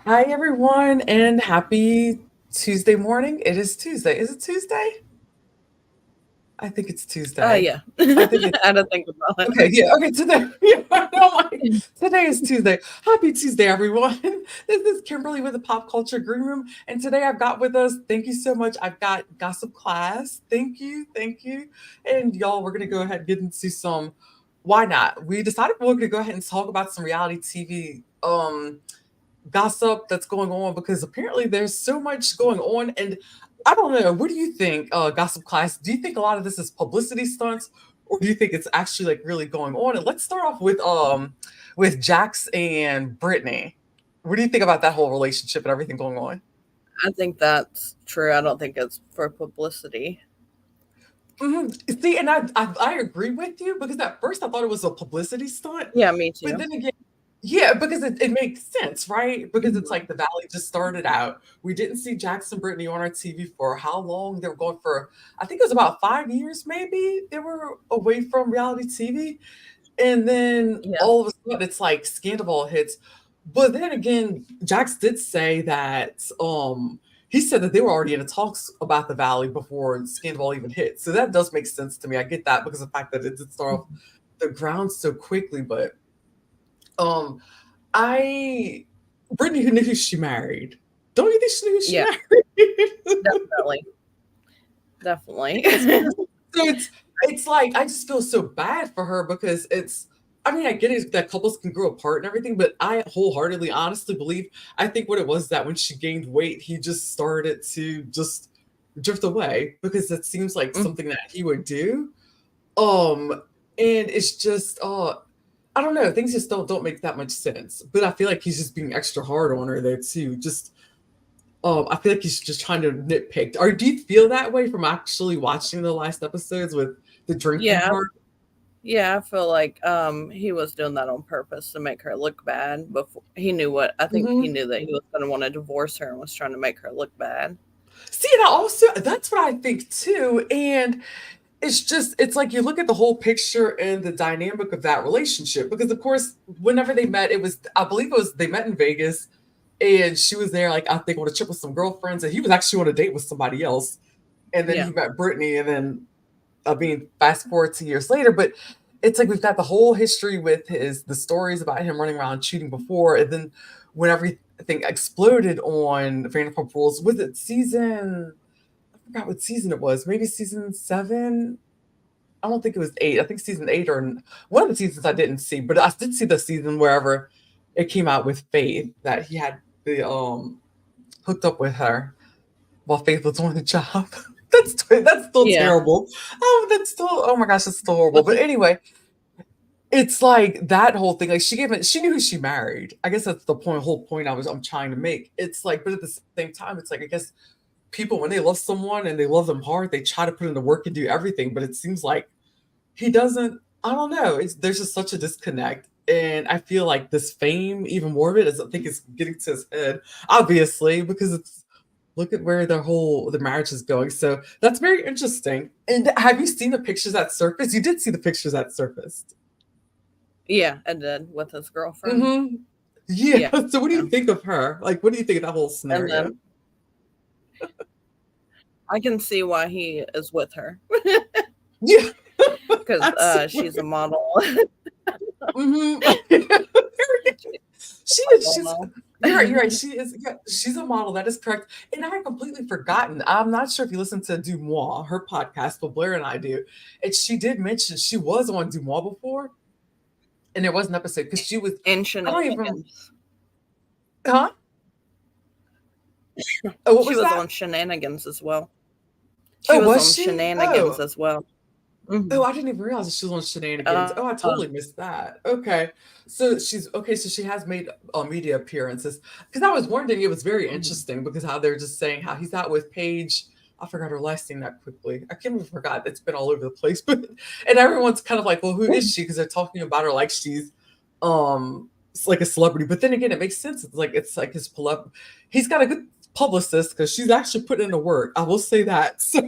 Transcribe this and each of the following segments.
Hi, everyone, and happy Tuesday morning. It is Tuesday. Is it Tuesday? I think it's Tuesday. Yeah. I think it's I don't think about it. okay. Yeah, okay. Today, yeah, I'm like, today is Tuesday. Happy Tuesday, everyone. This is Kimberly with the Pop Culture Green Room, and today I've got with us. Thank you so much. I've got Gossip Class. Thank you, and y'all. We're gonna go ahead and get into some. Why not? We decided we're gonna go ahead and talk about some reality TV. Gossip that's going on because apparently there's so much going on. And I don't know, what do you think, Gossip Class? Do you think a lot of this is publicity stunts, or do you think it's actually like really going on? And let's start off with Jax and Brittany. What do you think about that whole relationship and everything going on? I think that's true. I don't think it's for publicity. See, and I agree with you because at first I thought it was a publicity stunt, Yeah, me but too. then again, yeah, because it makes sense, right? Because it's Mhm. like the Valley just started out. We didn't see Jackson Brittany on our TV for how long? They were going for, I think it was about 5 years, maybe. They were away from reality TV. And then Yeah. all of a sudden it's like Scandal hits. But then again, Jax did say that he said that they were already in the talks about the Valley before Scandal even hit. So that does make sense to me. I get that because of the fact that it did start off Mhm. the ground so quickly, but um I Brittany, who knew who she married. Don't you think she knew who she Yeah, married? definitely. Definitely. It's just so it's like I just feel so bad for her because it's I mean, I get it that couples can grow apart and everything, but I wholeheartedly, honestly believe I think what it was that when she gained weight, he just started to just drift away because it seems like Mhm. something that he would do. Um, and it's just I don't know, things just don't make that much sense. But I feel like he's just being extra hard on her there too. Just I feel like he's just trying to nitpick. Or do you feel that way from actually watching the last episodes with the drinking Yeah. part? Yeah, I feel like he was doing that on purpose to make her look bad before he knew what I think he Hmm. knew that he was going to want to divorce her and was trying to make her look bad. See, and I also that's what I think too. And it's just it's like you look at the whole picture and the dynamic of that relationship because of course whenever they met it was I believe it was they met in Vegas and she was there like I think on a trip with some girlfriends and he was actually on a date with somebody else and then Yeah. he met Brittany and then I mean fast forward 2 years later but it's like we've got the whole history with his the stories about him running around cheating before and then when everything exploded on Vanderpump Rules was it season I forgot what season it was maybe season 7. I don't think it was 8. I think season 8 or one of the seasons I didn't see, but I did see the season wherever it came out with Faith that he had the hooked up with her while Faith was on the job. That's still Yeah. terrible. Oh, that's still oh my gosh, that's still horrible. But anyway, it's like that whole thing. Like she knew who she married. I guess that's the whole point I'm trying to make. It's like, but at the same time, it's like I guess people when they love someone and they love them hard, they try to put in the work and do everything. But it seems like he doesn't I don't know. There's just such a disconnect. And I feel like this fame, even more of it, is I think it's getting to his head, obviously, because it's look at where the marriage is going. So that's very interesting. And have you seen the pictures that surfaced? You did see the pictures that surfaced. Yeah, I did with his girlfriend. Hmm. Yeah. Yeah. So what do you think of her? Like, what do you think of that whole And scenario? then I can see why he is with her Yeah, because she's a absolutely. model. Hmm. She I is. don't She's. know. You're right. You're right. She is. Yeah, she's a model. That is correct. And I had completely forgotten. I'm not sure if you listen to Dumois, her podcast, but Blair and I do. And she did mention she was on Dumois before, and there was an episode because she was. And I don't even. shenanigans. Huh? Oh, what She was was that? on shenanigans as well. She Oh, was was on she? shenanigans Oh, as well. oh, Hmm. I didn't even realize that she was on Shenanigans. Oh, I totally missed that. Okay, so she's okay. So she has made media appearances because I was wondering. It was very Hmm. interesting because how they're just saying how he's out with Paige. I forgot her last name that quickly. I can't even forgot. It's been all over the place, but and everyone's kind of like, well, who is she? Because they're talking about her like she's like a celebrity. But then again, it makes sense. It's like his he's got a good publicist because she's actually putting in the work. I will say that. So,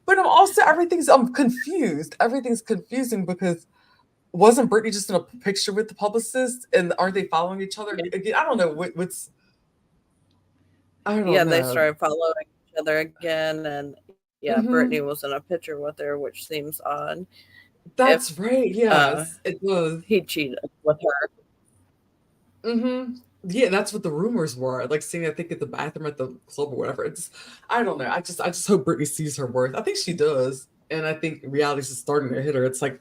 but I'm also everything's I'm confused. Everything's confusing because wasn't Brittany just in a picture with the publicist, and aren't they following each other Yeah. again? I don't know what's. I Yeah, don't they know. started following each other again, and yeah, Brittany Hmm. was in a picture with her, which seems odd. If That's right. Yes, it was. he cheated with her. Hmm. Yeah, that's what the rumors were. Like seeing, I think, at the bathroom at the club or whatever. It's, I don't know. I just hope Brittany sees her worth. I think she does, and I think reality's just starting to hit her. It's like,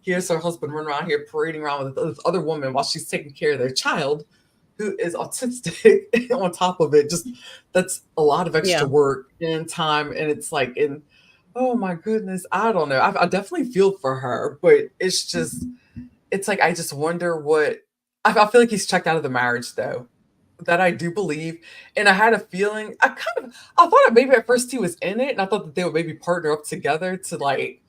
here's her husband running around here parading around with this other woman while she's taking care of their child, who is autistic. On top of it, just that's a lot of extra Yeah, work and time, and it's like, and oh my goodness, I don't know. I definitely feel for her, but it's just, it's like I just wonder what. I feel like he's checked out of the marriage though. That I do believe, and I had a feeling. I thought maybe at first he was in it, and I thought that they would maybe partner up together to like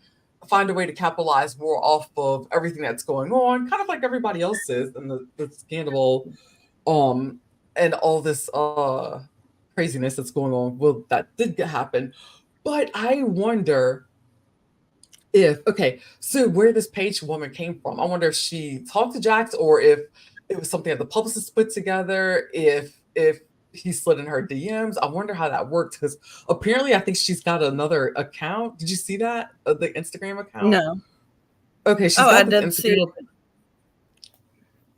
find a way to capitalize more off of everything that's going on, kind of like everybody else is, and the scandal, um, and all this craziness that's going on. Well, that did happen, but I wonder if, okay, so where this page woman came from, I wonder if she talked to Jax or if it was something that the publicist put together, if he slid in her DMs. I wonder how that worked because apparently I think she's got another account. Did you see that? The Instagram account? no. Okay, she's Oh, I got this did see. Instagram.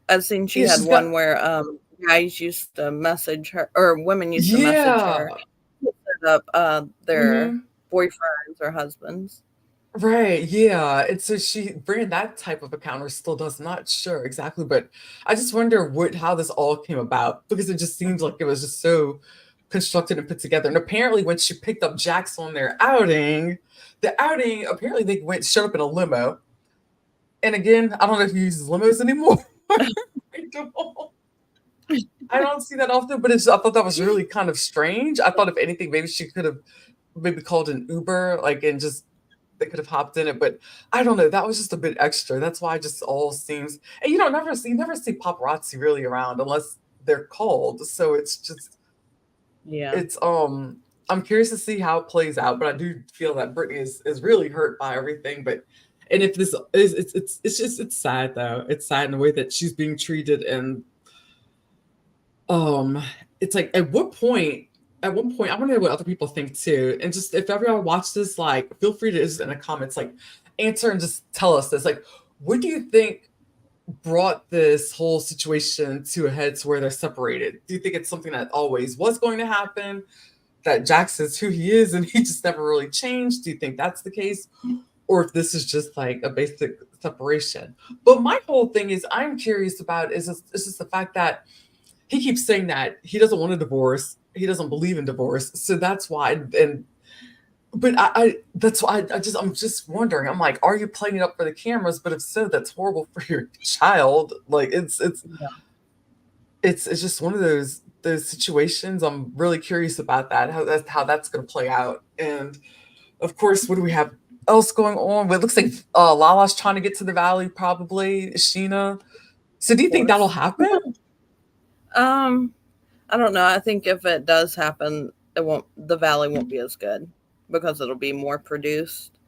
I've seen she Yeah, had she's got, one where guys used to message her, or women used to message yeah. her, set up their Mhm. boyfriends or husbands. Right, yeah, and so she ran that type of account or still does, not sure exactly, but I just wonder what how this all came about because it just seems like it was just so constructed and put together. And apparently when she picked up Jax on their outing, the outing apparently they went showed up in a limo. And again, I don't know if he uses limos anymore. I don't. I don't see that often, but I thought that was really kind of strange. I thought if anything, maybe she could have maybe called an Uber, like, and just they could have hopped in it, but I don't know. That was just a bit extra. That's why it just all seems, and you never see paparazzi really around unless they're called. So it's just Yeah. it's I'm curious to see how it plays out, but I do feel that Brittany is really hurt by everything. But and if this is it's just it's sad though. It's sad in the way that she's being treated and um, it's like at one point, I want to know what other people think too. And just if everyone watched this, like, feel free to just in the comments, like, answer and just tell us this. Like, what do you think brought this whole situation to a head to where they're separated? Do you think it's something that always was going to happen? That Jax is who he is and he just never really changed? Do you think that's the case? Or if this is just like a basic separation? But my whole thing is I'm curious about is just the fact that he keeps saying that he doesn't want a divorce. He doesn't believe in divorce. So that's why. And but I that's why I'm just wondering. I'm like, are you playing it up for the cameras? But if so, that's horrible for your child. Like Yeah. it's just one of those situations. I'm really curious about that. How that's going to play out. And of course, what do we have else going on? Well, it looks like Lala's trying to get to the valley. Probably Sheena. So do you Of think that'll course. happen? Um, I don't know. I think if it does happen, the valley won't be as good because it'll be more produced.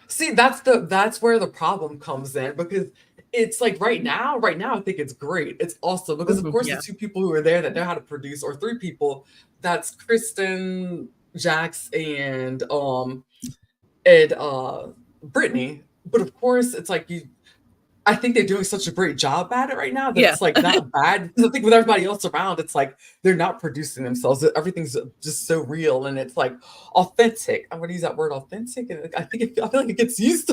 See, that's where the problem comes in because it's like right now I think it's great. It's awesome because of Mhm. course the Yeah. two people who are there that know how to produce, or three people, that's Kristen, Jax, and Brittany. But of course it's like you I think they're doing such a great job at it right now that Yeah. it's like not bad. Because I think with everybody else around, it's like they're not producing themselves. Everything's just so real and it's like authentic. I'm going to use that word authentic, and I feel like it gets used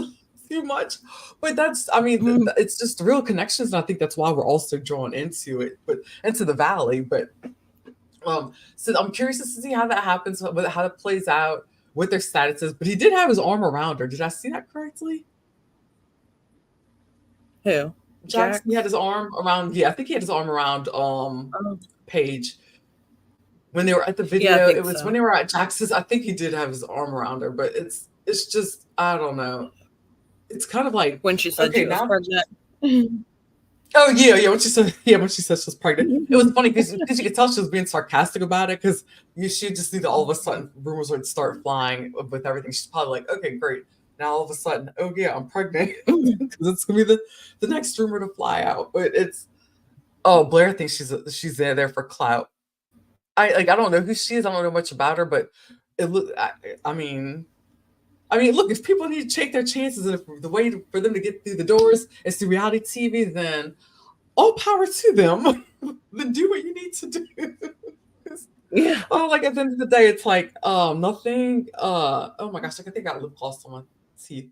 too much. But that's I mean, Mhm. it's just real connections, and I think that's why we're also drawn into it, but into the valley. But so I'm curious to see how that happens, how that plays out, what their status is. But he did have his arm around her. Did I see that correctly? Who? Jackson, he had Jax? his arm around, yeah, I think he had his arm around Oh, Paige when they were at the yeah, I video. It think was when so. they were at Jackson's. I think he did have his arm around her, but it's just I don't know. It's kind of like When she said okay she was now. pregnant. Oh yeah, when she said she was pregnant, it was funny because you could tell she was being sarcastic about it because she just knew that all of a sudden rumors would start flying with everything. She's probably like, okay, great. now all of a sudden, oh yeah, I'm pregnant because it's gonna be the next rumor to fly out. But it's oh, Blair thinks she's there for clout. I don't know who she is. I don't know much about her, but it look. I mean, look, if people need to take their chances, and if the way for them to get through the doors is through reality TV, then all power to them. Then do what you need to do. Yeah. Oh, like at the end of the day, it's like nothing. Oh my gosh, I think I got lip gloss on my teeth.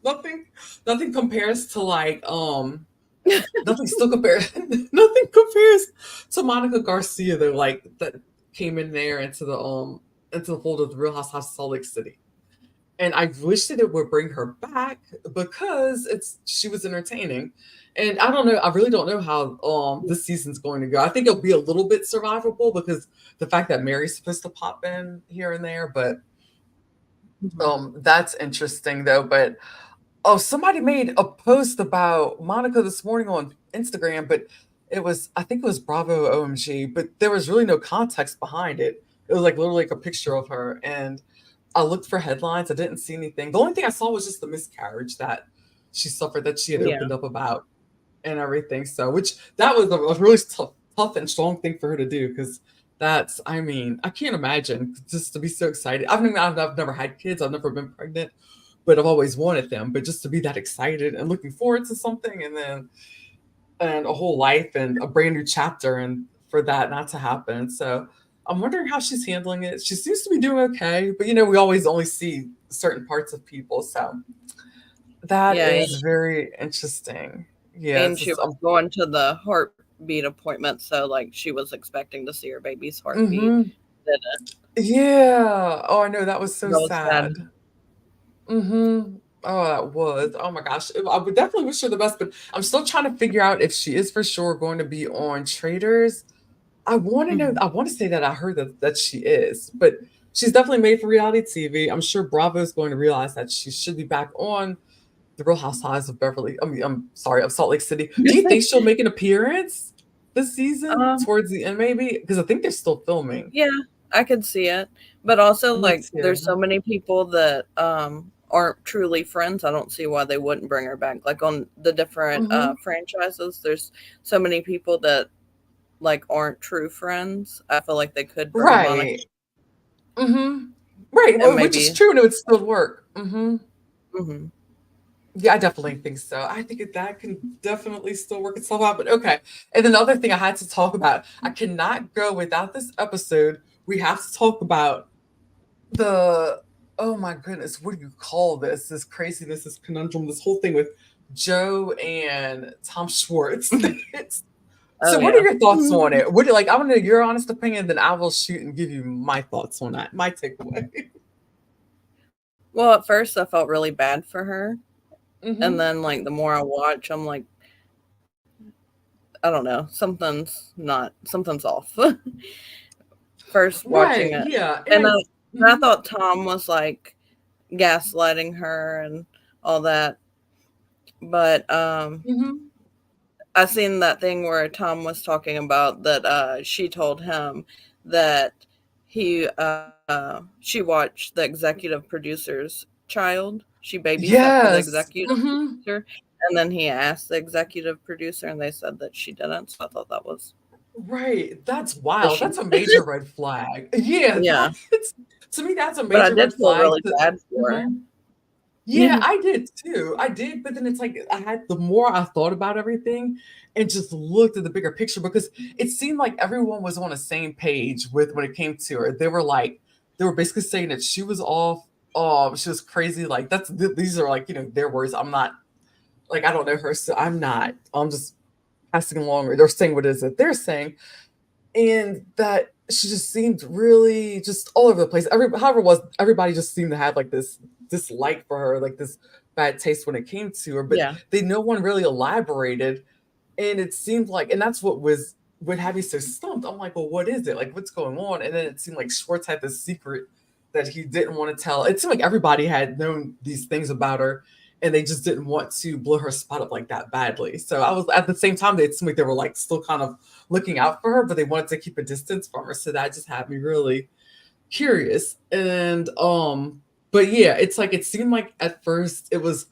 nothing, nothing compares to like nothing still compares. Nothing compares to Monica Garcia though. Like that came in there into the fold of the Real Housewives of Salt Lake City. And I wish that it would bring her back because she was entertaining. And I don't know, I really don't know how this season's going to go. I think it'll be a little bit survivable because the fact that Mary's supposed to pop in here and there, but that's interesting though. But oh, somebody made a post about Monica this morning on Instagram, but I think it was Bravo OMG, but there was really no context behind it. It was like literally like a picture of her. And I looked for headlines. I didn't see anything. The only thing I saw was just the miscarriage that she suffered, that she had opened up about and everything. So, which that was a really tough and strong thing for her to do because I can't imagine just to be so excited. I've never had kids. I've never been pregnant, but I've always wanted them. But just to be that excited and looking forward to something and a whole life and a brand new chapter and for that not to happen. So I'm wondering how she's handling it. She seems to be doing okay, but we always only see certain parts of people. So that is very interesting. Yeah. And she was going to the heartbeat appointment. So like she was expecting to see her baby's heartbeat. Didn't. Yeah. Oh, I know. That was so sad. Mm-hmm. Oh, that was. Oh my gosh. I would definitely wish her the best, but I'm still trying to figure out if she is for sure going to be on Traders. I want to know. I want to say that I heard that she is, but she's definitely made for reality TV. I'm sure Bravo is going to realize that she should be back on the Real Housewives of of Salt Lake City. Do you think she'll make an appearance this season towards the end, maybe? Because I think they're still filming. Yeah, I could see it, but also there's so many people that aren't truly friends. I don't see why they wouldn't bring her back. Like on the different franchises, there's so many people that like aren't true friends. I feel like they could bring right. Right, well, which is true, and it would still work. Yeah, I definitely think so. I think that can definitely still work itself out. But okay, and then the other thing I had to talk about, I cannot go without this episode. We have to talk about oh my goodness, what do you call this? This craziness, this conundrum, this whole thing with Joe and Tom Schwartz. What are your thoughts on it? What do you like? I want to know your honest opinion, then I will shoot and give you my thoughts on that, my takeaway. Well, at first I felt really bad for her. And then like the more I watch, I'm like, I don't know, something's off. First watching it. Yeah. And I thought Tom was like gaslighting her and all that. But I seen that thing where Tom was talking about that she told him that she watched the executive producer's child. She babysat for the executive producer, and then he asked the executive producer, and they said that she didn't. So I thought that was right. That's wild. That's a major red flag. Yeah. To me, that's a major red flag. Feel really bad for her. Yeah, I did too. I did, but then it's like the more I thought about everything and just looked at the bigger picture, because it seemed like everyone was on the same page with when it came to her. They were basically saying that she was off. She was crazy. Like these are like, their words. I'm not like, I don't know her, so I'm just passing along. Or they're saying what is it they're saying, and that she just seemed really just all over the place. Everybody just seemed to have like this dislike for her, like this bad taste when it came to her. But no one really elaborated, and it seemed like, and that's what had me so stumped. I'm like, well, what is it? Like, what's going on? And then it seemed like Schwartz had this secret that he didn't want to tell. It seemed like everybody had known these things about her, and they just didn't want to blow her spot up like that badly. So I was, at the same time, it seemed like they were like still kind of looking out for her, but they wanted to keep a distance from her. So that just had me really curious. And But yeah, it's like it seemed like at first it was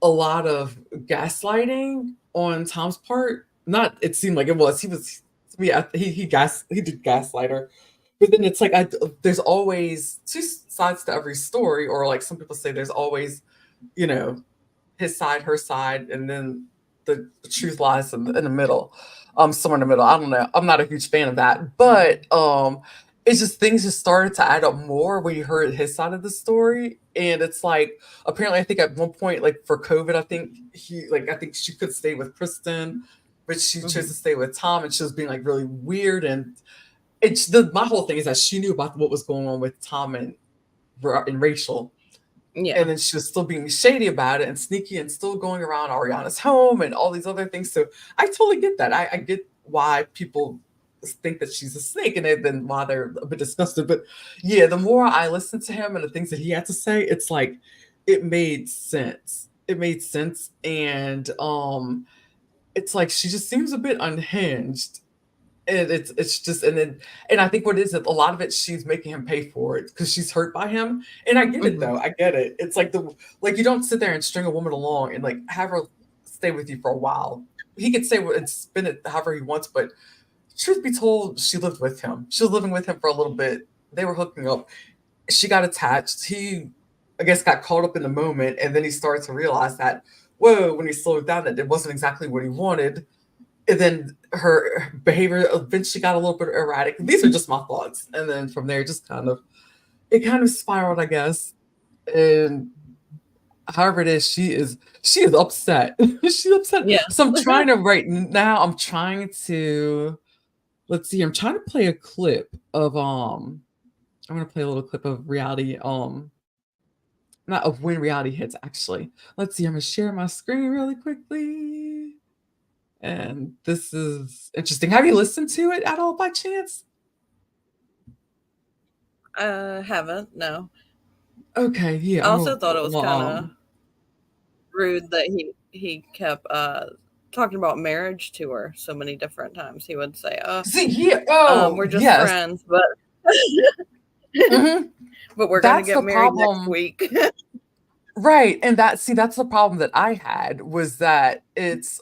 a lot of gaslighting on Tom's part. Not it seemed like it was. He was yeah, he did gaslight her. But then it's like there's always two sides to every story, or like some people say there's always, you know, his side, her side, and then the truth lies in the middle. Somewhere in the middle. I don't know. I'm not a huge fan of that. But it's just things just started to add up more when you heard his side of the story. And it's like apparently I think at one point, like for COVID, I think she could stay with Kristen, but she chose to stay with Tom, and she was being like really weird. And my whole thing is that she knew about what was going on with Tom and Rachel. Yeah. And then she was still being shady about it and sneaky and still going around Ariana's home and all these other things. So I totally get that. I get why people think that she's a snake, and then why they're a bit disgusted. But yeah, the more I listen to him and the things that he had to say, it's like it made sense. It made sense. And it's like she just seems a bit unhinged. And it's just and I think what is it, a lot of it she's making him pay for it because she's hurt by him. And I get it though. I get it. It's like you don't sit there and string a woman along and like have her stay with you for a while. He could say and spin it however he wants, but truth be told, she lived with him. She was living with him for a little bit. They were hooking up. She got attached. He, I guess, got caught up in the moment, and then he started to realize that, whoa, when he slowed down, that it wasn't exactly what he wanted. And then her behavior eventually got a little bit erratic. These are just my thoughts. And then from there, it kind of spiraled, I guess. And however it is, she is upset. She's upset. Yeah. So I'm trying to let's see, I'm trying to play a clip of I'm gonna play a little clip of reality, not of when reality hits, actually. Let's see, I'm gonna share my screen really quickly. And this is interesting. Have you listened to it at all by chance? Haven't, no. Okay, yeah. I also thought it was kind of rude that he kept talking about marriage to her so many different times. He would say, we're just friends, but but we're going to get married next week." Right. And that's the problem that I had, was that it's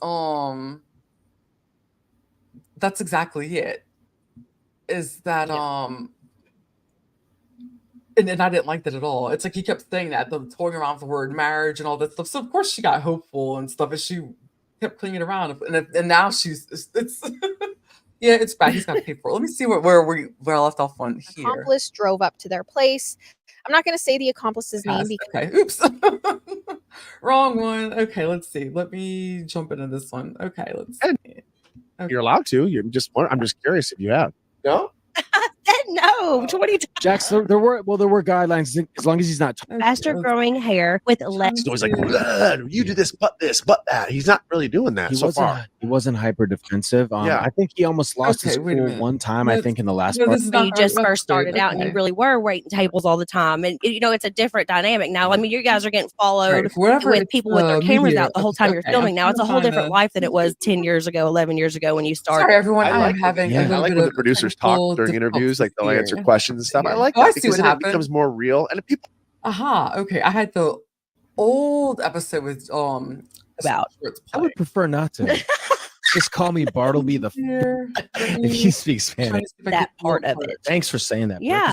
that's exactly it. Is that and I didn't like that at all. It's like he kept saying that, toying around with the word marriage and all that stuff. So of course she got hopeful and stuff, and she kept clinging around. And now it's yeah, it's bad. He's got to pay for it. Let me see where I left off on here. Accomplice drove up to their place. I'm not going to say the accomplice's name because okay, oops, wrong one. Okay, let's see. Let me jump into this one. Okay, let's see. Okay. You're allowed to. I'm just curious if you have. No. No, what are you Jax, there were guidelines as long as he's not faster growing hair with less. He's always like, you do this, but that. He's not really doing that so far. He wasn't hyper defensive. Yeah, I think he almost lost his cool one time. I think in the last part. When you just first started out, and you really were waiting tables all the time, and it's a different dynamic now. I mean, you guys are getting followed with people with their cameras out the whole time you're filming. Now it's a whole different life than it was 10 years ago, 11 years ago when you started. Sorry, everyone. I like when the producers talk during interviews, like they'll answer questions and stuff. I like that because it becomes more real and people. Okay. I had the old episode with about. I would prefer not to. Just call me Bartleby if he speaks Spanish. That part of it. Thanks for saying that. Yeah.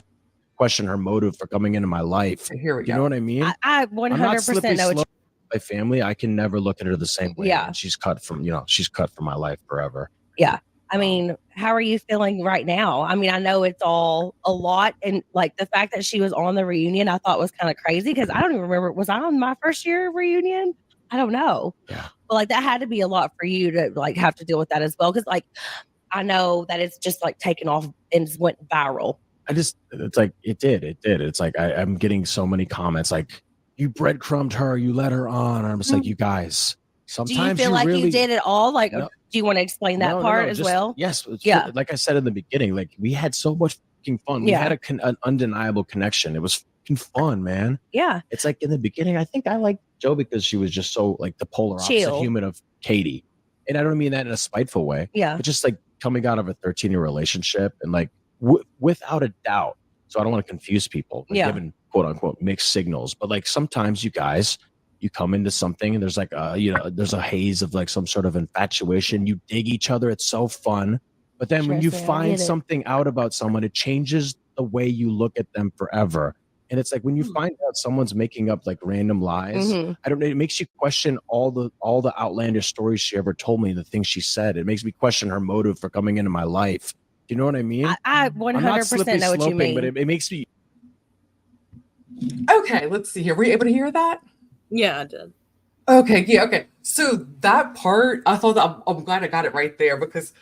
Question her motive for coming into my life. Here we go. You know what I mean? I 100% know. My family, I can never look at her the same way. Yeah. She's cut from my life forever. Yeah. I mean, how are you feeling right now? I mean, I know it's all a lot. And like the fact that she was on the reunion, I thought was kind of crazy because I don't even remember. Was I on my first year reunion? I don't know. Yeah. But like that had to be a lot for you to like have to deal with that as well. Cause like, I know that it's just like taken off and went viral. It's like, it did. It's like, I'm getting so many comments like, you breadcrumbed her, you let her on. And I'm just like, you guys, sometimes do you feel like really, you did it all? Like, no, do you want to explain that part as well? Yes. Yeah. Like I said in the beginning, like we had so much fucking fun. We had an undeniable connection. It was fucking fun, man. Yeah. It's like in the beginning, I think I liked Jo because she was just so like the polar opposite human of Katie. And I don't mean that in a spiteful way. Yeah. But just like coming out of a 13-year relationship and like without a doubt, So I don't want to confuse people given quote unquote mixed signals. But like sometimes you guys, you come into something and there's like there's a haze of like some sort of infatuation. You dig each other. It's so fun. But then when you find something out about someone, it changes the way you look at them forever. And it's like when you find out someone's making up like random lies, I don't know, it makes you question all the outlandish stories she ever told me, the things she said. It makes me question her motive for coming into my life. Do you know what I mean? I 100% know what you mean. But it makes me. Okay, let's see here. Were you able to hear that? Yeah, I did. Okay, yeah, okay. So that part, I thought that I'm glad I got it right there, because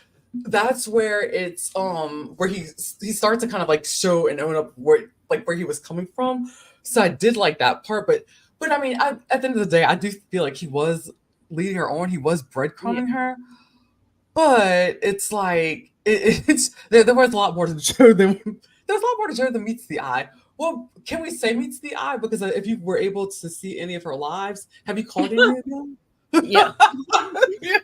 that's where it's where he starts to kind of like show and own up where he was coming from. So I did like that part, but I mean, at the end of the day, I do feel like he was leading her on. He was breadcrumbing her, but it's like it's there was a lot more to the show than meets the eye. Well, can we say meets the eye? Because if you were able to see any of her lives, have you caught any of them? Yeah. Yes.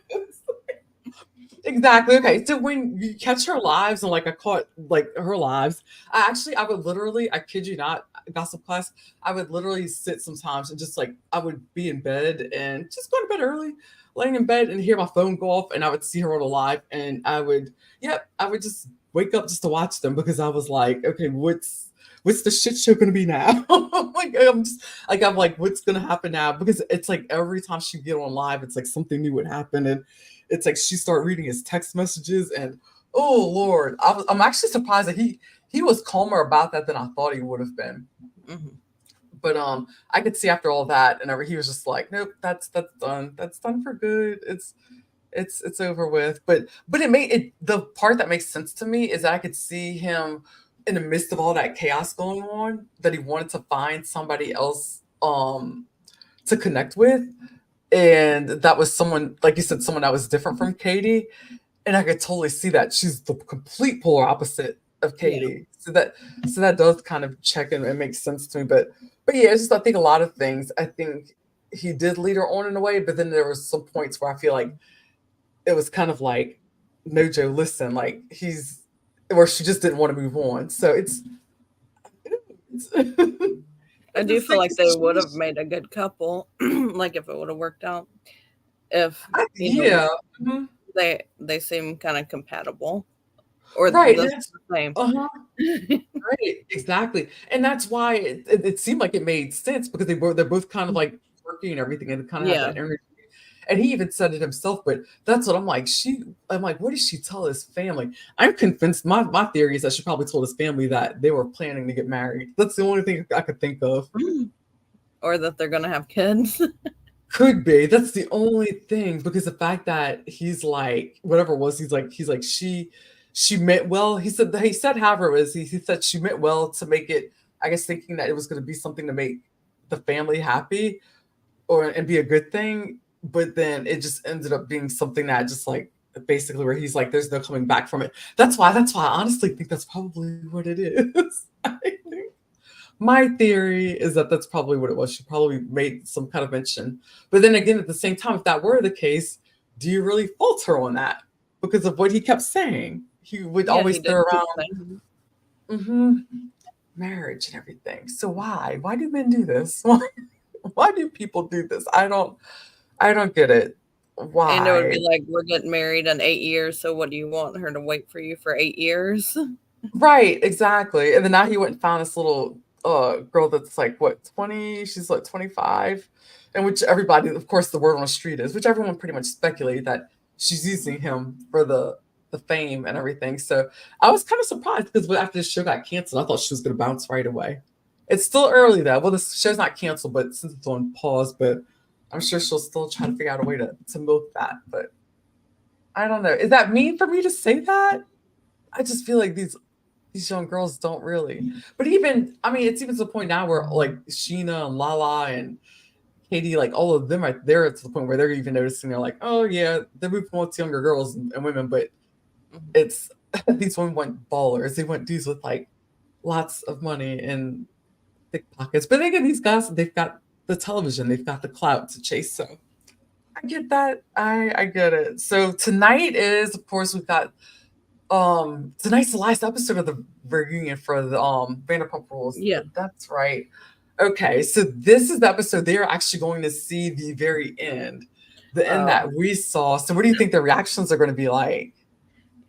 Exactly. Okay. So when you catch her lives, and like I caught like her lives, I would literally, I kid you not, gossip class, I would literally sit sometimes and just like, I would be in bed and just go to bed early, laying in bed and hear my phone go off, and I would see her on a live, and I would just wake up just to watch them, because I was like, okay, what's the shit show gonna be now? I'm like, what's gonna happen now? Because it's like every time she get on live, it's like something new would happen, and it's like she started reading his text messages, and oh Lord, I'm actually surprised that he was calmer about that than I thought he would have been. Mm-hmm. But I could see after all that, and he was just like, nope, that's done. That's done for good. It's over with. But it made it, the part that makes sense to me is that I could see him in the midst of all that chaos going on, that he wanted to find somebody else to connect with. And that was someone, like you said, someone that was different from Katie. And I could totally see that. She's the complete polar opposite of Katie. Yeah. So that does kind of check and it makes sense to me. But yeah, it's just, I think a lot of things, I think he did lead her on in a way, but then there was some points where I feel like it was kind of like, no, Joe, listen, like where she just didn't want to move on. So it's I do feel like they would have made a good couple, like if it would have worked out. If they seem kind of compatible, or right, the same. Right, exactly, and that's why it seemed like it made sense, because they're both kind of like quirky and everything, and kind of have that energy. And he even said it himself, but that's what I'm like. What did she tell his family? I'm convinced, my theory is that she probably told his family that they were planning to get married. That's the only thing I could think of. Or that they're going to have kids. Could be. That's the only thing, because the fact that he's like, whatever it was, he's like, she meant well. He said however it was, he said she meant well to make it, I guess, thinking that it was going to be something to make the family happy and be a good thing. But then it just ended up being something that just like basically where he's like, there's no coming back from it. That's why I honestly think that's probably what it is. I think my theory is that that's probably what it was. She probably made some kind of mention. But then again, at the same time, if that were the case, do you really fault her on that? Because of what he kept saying. He would always throw around marriage and everything. So why do men do this? Why do people do this? I don't get it. Why? And it would be like, we're getting married in 8 years, so what do you want her to wait for you for 8 years? Right, exactly. And then now he went and found this little girl that's like, what, 20? She's like 25. And which everybody, of course, the word on the street is, which everyone pretty much speculated that she's using him for the fame and everything. So I was kind of surprised, because after the show got canceled, I thought she was going to bounce right away. It's still early though. Well, the show's not canceled, but since it's on pause, but I'm sure she'll still try to figure out a way to milk that. But I don't know. Is that mean for me to say that? I just feel like these young girls don't really. But even, I mean, it's even to the point now where like Sheena and Lala and Katie, like all of them are there to the point where they're even noticing, they're like, oh yeah, they're moving on to younger girls and women, but it's these women want ballers. They want dudes with like lots of money and thick pockets. But again, these guys, they've got the television, they've got the clout to chase. So I get that. I get it. So tonight is, of course, we've got tonight's the last episode of the reunion for the Vanderpump Rules. Yeah, that's right. Okay, so this is the episode they're actually going to see the very end, the end that we saw. So what do you think the reactions are going to be like?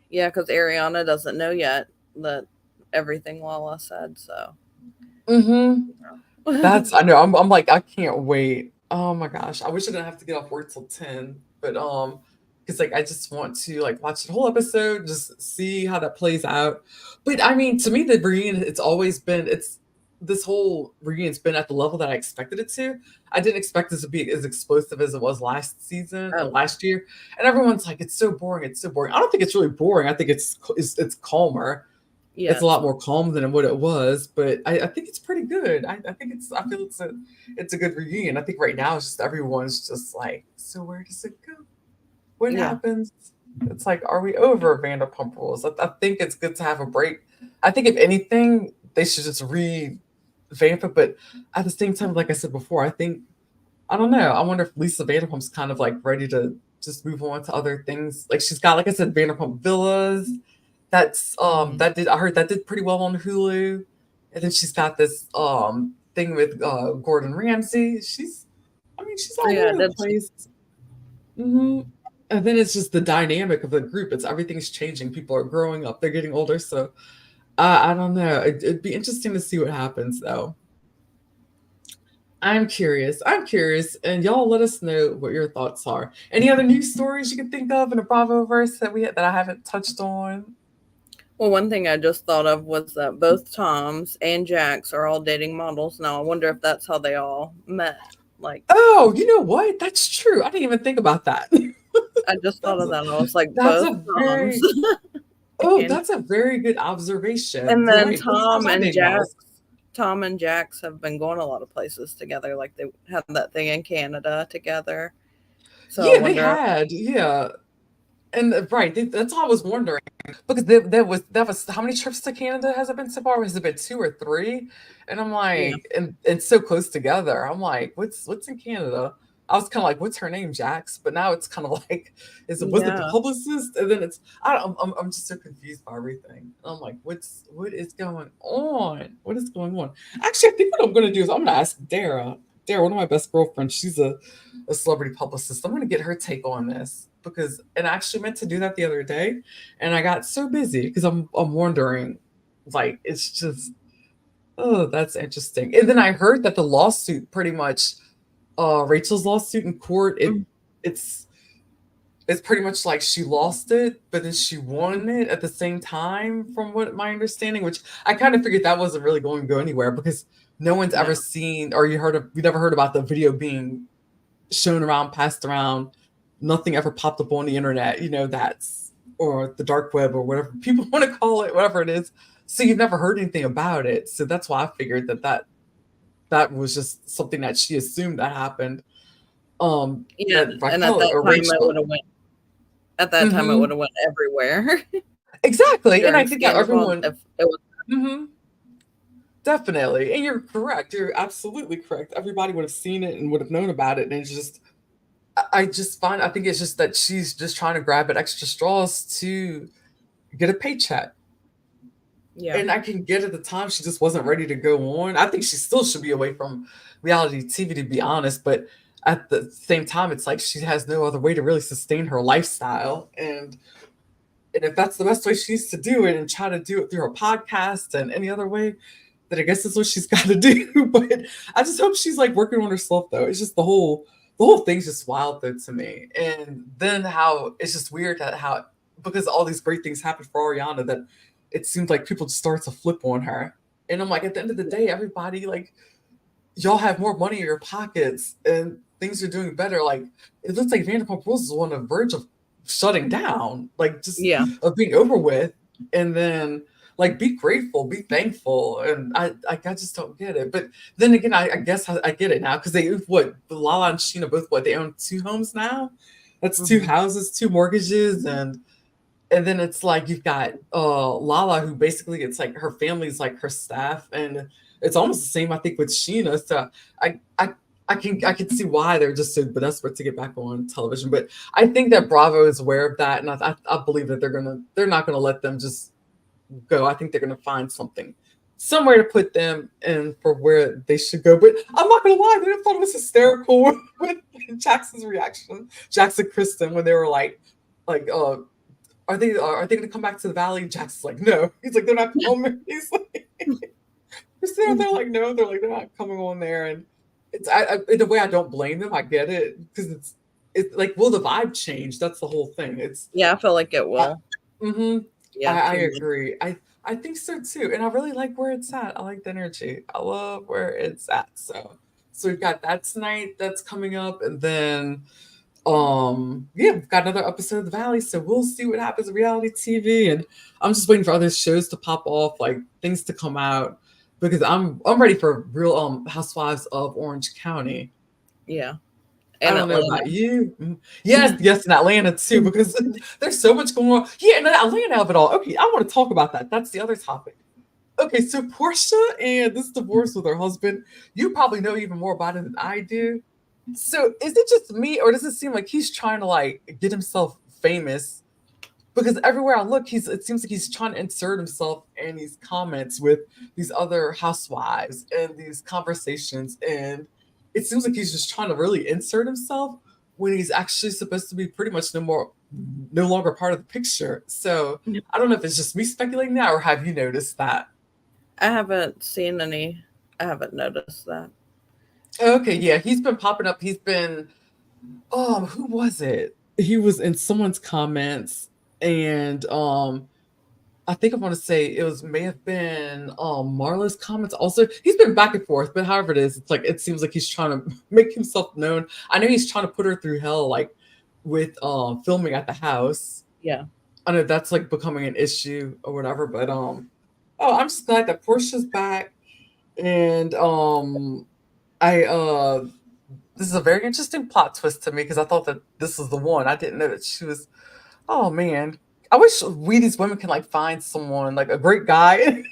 Yeah, because Ariana doesn't know yet that everything Lala said. So, that's, I know. I'm like, I can't wait. Oh my gosh, I wish I didn't have to get off work till 10, but because like I just want to like watch the whole episode, just see how that plays out. But I mean, to me, the reunion, this whole reunion's been at the level that I expected it to. I didn't expect this to be as explosive as it was last season and last year. And everyone's like, it's so boring. It's so boring. I don't think it's really boring. I think it's calmer. Yeah, it's a lot more calm than what it was, but I think it's pretty good. I feel it's a good reunion. I think right now it's just everyone's just like, so where does it go? What happens? It's like, are we over Vanderpump Rules? I think it's good to have a break. I think if anything, they should just revamp it. But at the same time, like I said before, I don't know. I wonder if Lisa Vanderpump's kind of like ready to just move on to other things. Like she's got, like I said, Vanderpump Villas. That's I heard that did pretty well on Hulu. And then she's got this thing with Gordon Ramsay. She's all over the place. And then it's just the dynamic of the group. Everything's changing. People are growing up. They're getting older. So I don't know. It'd be interesting to see what happens, though. I'm curious. And y'all let us know what your thoughts are. Any other news stories you can think of in the Bravoverse that I haven't touched on? Well, one thing I just thought of was that both Toms and Jax are all dating models now. I wonder if that's how they all met. Like, oh, you know what? That's true. I didn't even think about that. I just thought of that. I was like, both Toms. That's a very good observation. And then Tom and Jax have been going a lot of places together. Like they had that thing in Canada together. So yeah, they had. Yeah. And right, that's all I was wondering, because that was how many trips to Canada has it been so far? Has it been 2 or 3? And I'm like, and so close together. I'm like, what's in Canada? I was kind of like, what's her name, Jax? But now it's kind of like, was it the publicist? And then I'm just so confused by everything. And I'm like, what is going on? What is going on? Actually, I think what I'm going to do is I'm going to ask Dara, one of my best girlfriends. She's a celebrity publicist. I'm going to get her take on this. And I actually meant to do that the other day, and I got so busy because I'm wondering, like, it's just, that's interesting. And then I heard that the lawsuit, pretty much, Rachel's lawsuit in court, it's pretty much like she lost it, but then she won it at the same time, from what my understanding. Which I kind of figured that wasn't really going to go anywhere, because no one's ever seen, or you never heard about the video being shown around, passed around. Nothing ever popped up on the internet, or the dark web, or whatever people want to call it, whatever it is. So you've never heard anything about it. So that's why I figured that was just something that she assumed that happened. And at that time it would have went. At that time it would have went everywhere. Exactly, and I think that everyone. Definitely, and you're correct. You're absolutely correct. Everybody would have seen it and would have known about it, and it's just. I think it's just that she's just trying to grab at extra straws to get a paycheck. Yeah. And I can get at the time she just wasn't ready to go on. I think she still should be away from reality TV, to be honest. But at the same time, it's like she has no other way to really sustain her lifestyle. And if that's the best way she needs to do it, and try to do it through her podcast and any other way, then I guess that's what she's got to do. But I just hope she's like working on herself, though. It's just the whole thing's just wild, though, to me. And then how it's just weird how because all these great things happen for Ariana, that it seems like people just start to flip on her. And I'm like, at the end of the day, everybody, like, y'all have more money in your pockets and things are doing better. Like, it looks like Vanderpump Rules is on the verge of shutting down, like, just of being over with. And then, like, be grateful, be thankful. And I just don't get it. But then again, I guess I get it now, because Lala and Sheena both, they own 2 homes now? That's 2 houses, 2 mortgages, and then it's like you've got Lala, who basically, it's like her family's like her staff, and it's almost the same, I think, with Sheena. So I can see why they're just so desperate to get back on television. But I think that Bravo is aware of that, and I believe that they're not gonna let them just go. I think they're gonna find somewhere to put them in for where they should go. But I'm not gonna lie, I thought it was hysterical with Jackson's reaction, Jackson Kristen, when they were like, are they gonna come back to the Valley? Jackson's like, no. He's like, they're not coming. He's like, they're like, no, they're not coming on there. And it's in a way I don't blame them. I get it, because it's like, will the vibe change? That's the whole thing. I feel like it will. I agree. I think so too, and I really like where it's at. I like the energy. I love where it's at. So we've got that tonight that's coming up, and then we've got another episode of The Valley. So we'll see what happens in reality TV, and I'm just waiting for other shows to pop off, like things to come out, because I'm ready for Real Housewives of Orange County. Yeah. And I don't know about you. Yes, in Atlanta too, because there's so much going on. Yeah, and Atlanta of it all. Okay, I want to talk about that. That's the other topic. Okay, so Portia and this divorce with her husband, you probably know even more about it than I do. So is it just me, or does it seem like he's trying to like get himself famous? Because everywhere I look, it seems like he's trying to insert himself in these comments with these other housewives and these conversations, and it seems like he's just trying to really insert himself when he's actually supposed to be pretty much no longer part of the picture. So I don't know if it's just me speculating that, or have you noticed that? I haven't noticed that. Okay, yeah, he's been popping up. He's been, who was it? He was in someone's comments, and I think I want to say it may have been Marla's comments. Also, he's been back and forth, but however it is, it's like it seems like he's trying to make himself known. I know he's trying to put her through hell, like with filming at the house. Yeah, I know that's like becoming an issue or whatever. But I'm just glad that Portia's back, and this is a very interesting plot twist to me, because I thought that this was the one. I didn't know that she was. Oh man. I wish these women can like find someone, like a great guy, and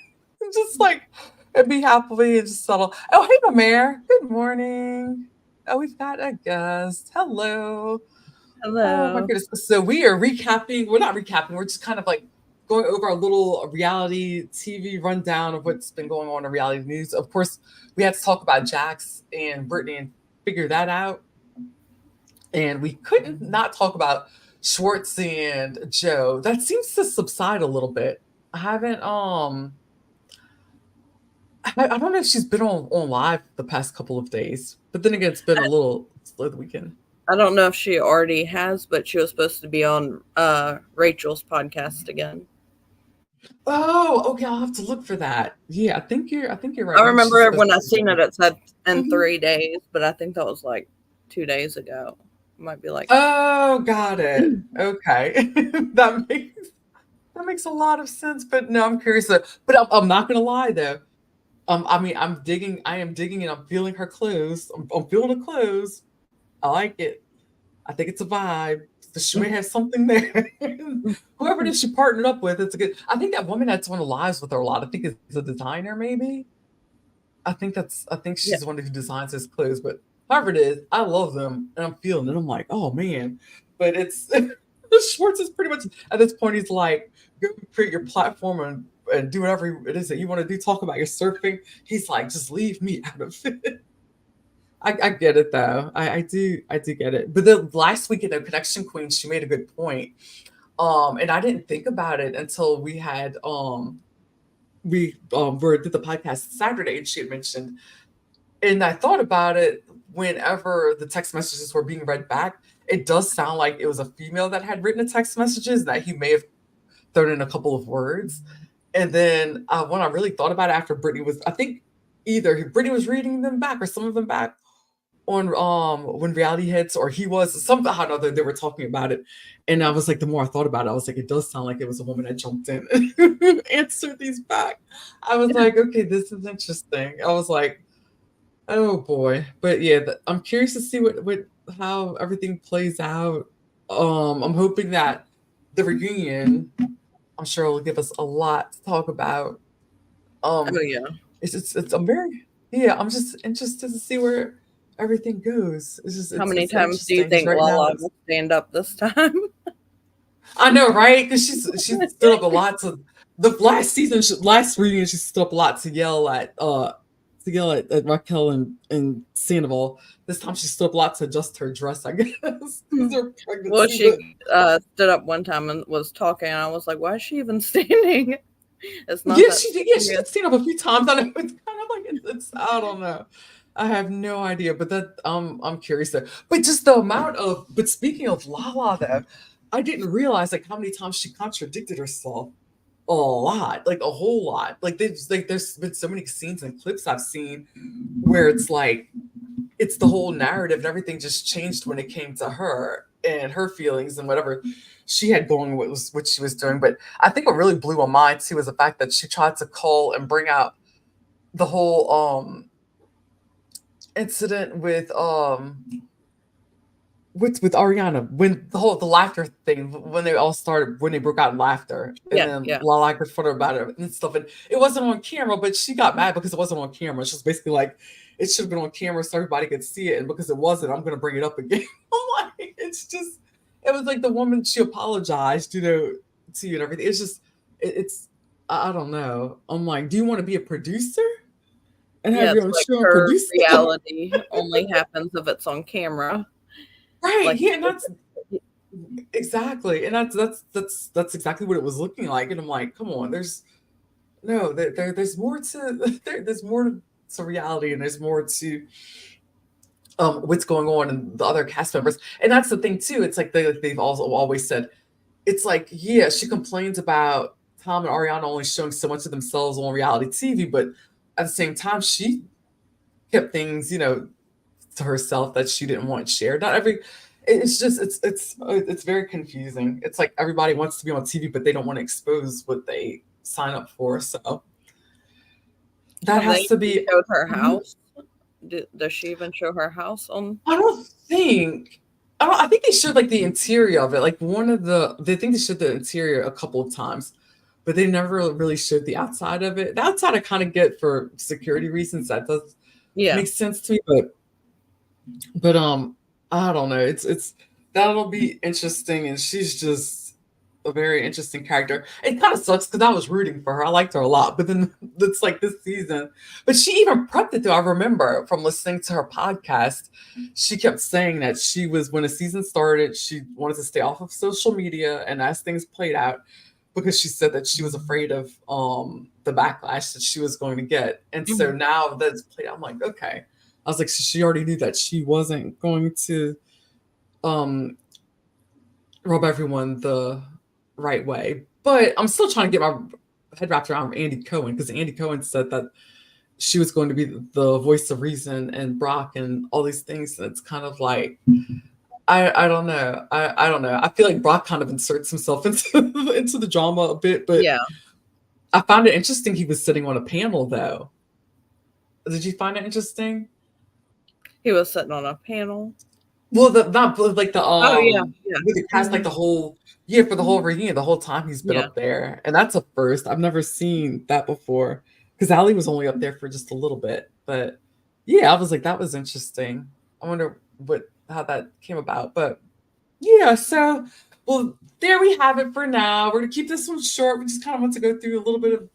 just like and be happily and just settle. Oh, hey, Mamaire. Good morning. Oh, we've got a guest. Hello. Oh my goodness. So we are recapping. We're not recapping. We're just kind of like going over a little reality TV rundown of what's been going on in reality news. Of course, we had to talk about Jax and Brittany and figure that out. And we couldn't not talk about Schwartz and Joe. That seems to subside a little bit. I haven't I don't know if she's been on live the past couple of days, but then again, it's been a little slow the weekend. I don't know if she already has, but she was supposed to be on Rachel's podcast again. Oh, okay. I'll have to look for that. Yeah, I think you're right. I remember when I seen it said in 3 days, but I think that was like 2 days ago. Might be like, oh, got it. Okay. that makes a lot of sense. But no, I'm curious. But I'm not gonna lie though. I am digging and I'm feeling her clothes. I'm feeling the clothes. I like it. I think it's a vibe. She may have something there. Whoever it is she partnered up with, it's a good. I think that woman that's on the lives with her a lot. I think it's a designer, maybe. I think she's the one who designs his clothes, but however it is, I love them and I'm feeling it. I'm like, oh man. But it's Schwartz is pretty much at this point, he's like, go create your platform and do whatever it is that you want to do. Talk about your surfing. He's like, just leave me out of it. I get it though. I do get it. But the last week in the Connection Queen, she made a good point. And I didn't think about it until we had did the podcast Saturday, and she had mentioned, and I thought about it whenever the text messages were being read back. It does sound like it was a female that had written the text messages, that he may have thrown in a couple of words. And then when I really thought about it after Brittany was, I think either Brittany was reading them back or some of them back on when reality hits, or he was somehow or another they were talking about it. And I was like, the more I thought about it, I was like, it does sound like it was a woman that jumped in and answered these back. I was like, okay, this is interesting. I was like, oh boy. But yeah, I'm curious to see how everything plays out. I'm hoping that the reunion, I'm sure, will give us a lot to talk about. I'm just interested to see where everything goes. It's just how many times do you think Lala will stand up this time? I know, right? Because she stood up a lot to the last season, last reunion. She stood up a lot to yell at Raquel and Sandoval. This time she stood up a lot to adjust her dress, I guess. Well, she stood up one time and was talking, and I was like, "Why is she even standing?" It's not. Yeah, she did. Yeah, she did stand up a few times. I know it's kind of like it's. I don't know. I have no idea, but that I'm curious there. But just the amount of. But speaking of Lala, though, I didn't realize like how many times she contradicted herself. A lot, like a whole lot. Like there's been so many scenes and clips I've seen where it's like it's the whole narrative and everything just changed when it came to her and her feelings and whatever she had going, what she was doing. But I think what really blew my mind too was the fact that she tried to call and bring out the whole incident with Ariana, when the laughter thing, when they all started, when they broke out in laughter, and then Lala confronted her about it and stuff, and it wasn't on camera, but she got mad because it wasn't on camera. She's basically like, it should have been on camera so everybody could see it, and because it wasn't, I'm going to bring it up again. I'm like, it's just, it was like the woman, she apologized, to you and everything. It's just, it's, I don't know. I'm like, do you want to be a producer? And have your own show and produce reality only happens if it's on camera. Right. Like, yeah, and that's exactly. And that's exactly what it was looking like. And I'm like, come on, there's more to there's more to reality, and there's more to what's going on in the other cast members. And that's the thing too. It's like they've also always said, it's like, yeah, she complains about Tom and Ariana only showing so much of themselves on reality TV, but at the same time, she kept things, to herself that she didn't want shared. It's very confusing. It's like everybody wants to be on TV, but they don't want to expose what they sign up for. So that has to be. Showed her house. Does she even show her house on? I think they showed like the interior of it. Like they think they showed the interior a couple of times, but they never really showed the outside of it. The outside I kind of get for security reasons. That does make sense to me, but I don't know. It's that'll be interesting, and she's just a very interesting character. It kind of sucks because I was rooting for her. I liked her a lot, but then it's like this season. But she even prepped it though. I remember from listening to her podcast, she kept saying that when the season started, she wanted to stay off of social media, and as things played out, because she said that she was afraid of the backlash that she was going to get. And so now that it's played out, I'm like, okay. I was like, so she already knew that she wasn't going to rub everyone the right way. But I'm still trying to get my head wrapped around Andy Cohen, because Andy Cohen said that she was going to be the voice of reason and Brock and all these things. And it's kind of like, I don't know. I don't know. I feel like Brock kind of inserts himself into the drama a bit, but I found it interesting he was sitting on a panel though. Did you find it interesting? He was sitting on a panel. Well, with the cast, like the whole for the whole reunion, the whole time he's been up there, and that's a first. I've never seen that before, because Ali was only up there for just a little bit. But I was like, that was interesting. I wonder how that came about. But so there we have it for now. We're gonna keep this one short. We just kind of want to go through a little bit of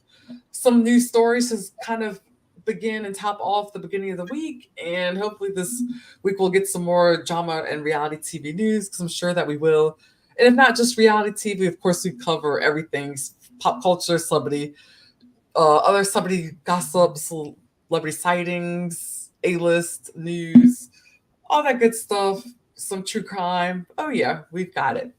some news stories to kind of begin and top off the beginning of the week, and hopefully this week we'll get some more drama and reality TV news, because I'm sure that we will. And if not just reality TV, of course we cover everything: pop culture, celebrity, other celebrity gossip, celebrity sightings, A-list news, all that good stuff. Some true crime. Oh yeah, we've got it.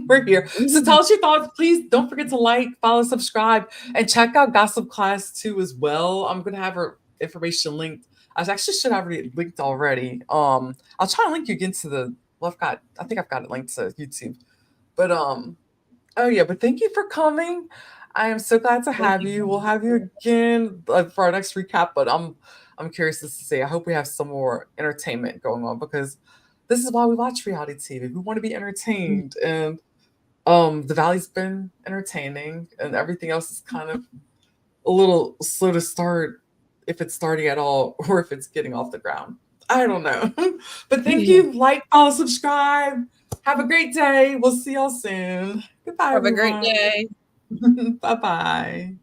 We're here. So tell us your thoughts. Please don't forget to like, follow, subscribe, and check out Gossip Klass 2 as well. I'm gonna have her information linked. I actually should have it linked already. I'll try to link you again to I think I've got it linked to YouTube. But but thank you for coming. I am so glad to have you. We'll have you again for our next recap. But I'm curious to see. I hope we have some more entertainment going on, because this is why we watch reality TV. We want to be entertained, and the Valley's been entertaining, and everything else is kind of a little slow to start, if it's starting at all, or if it's getting off the ground. I don't know. But thank you. Like, follow, subscribe. Have a great day. We'll see y'all soon. Goodbye, Have everyone. a great day. Bye-bye.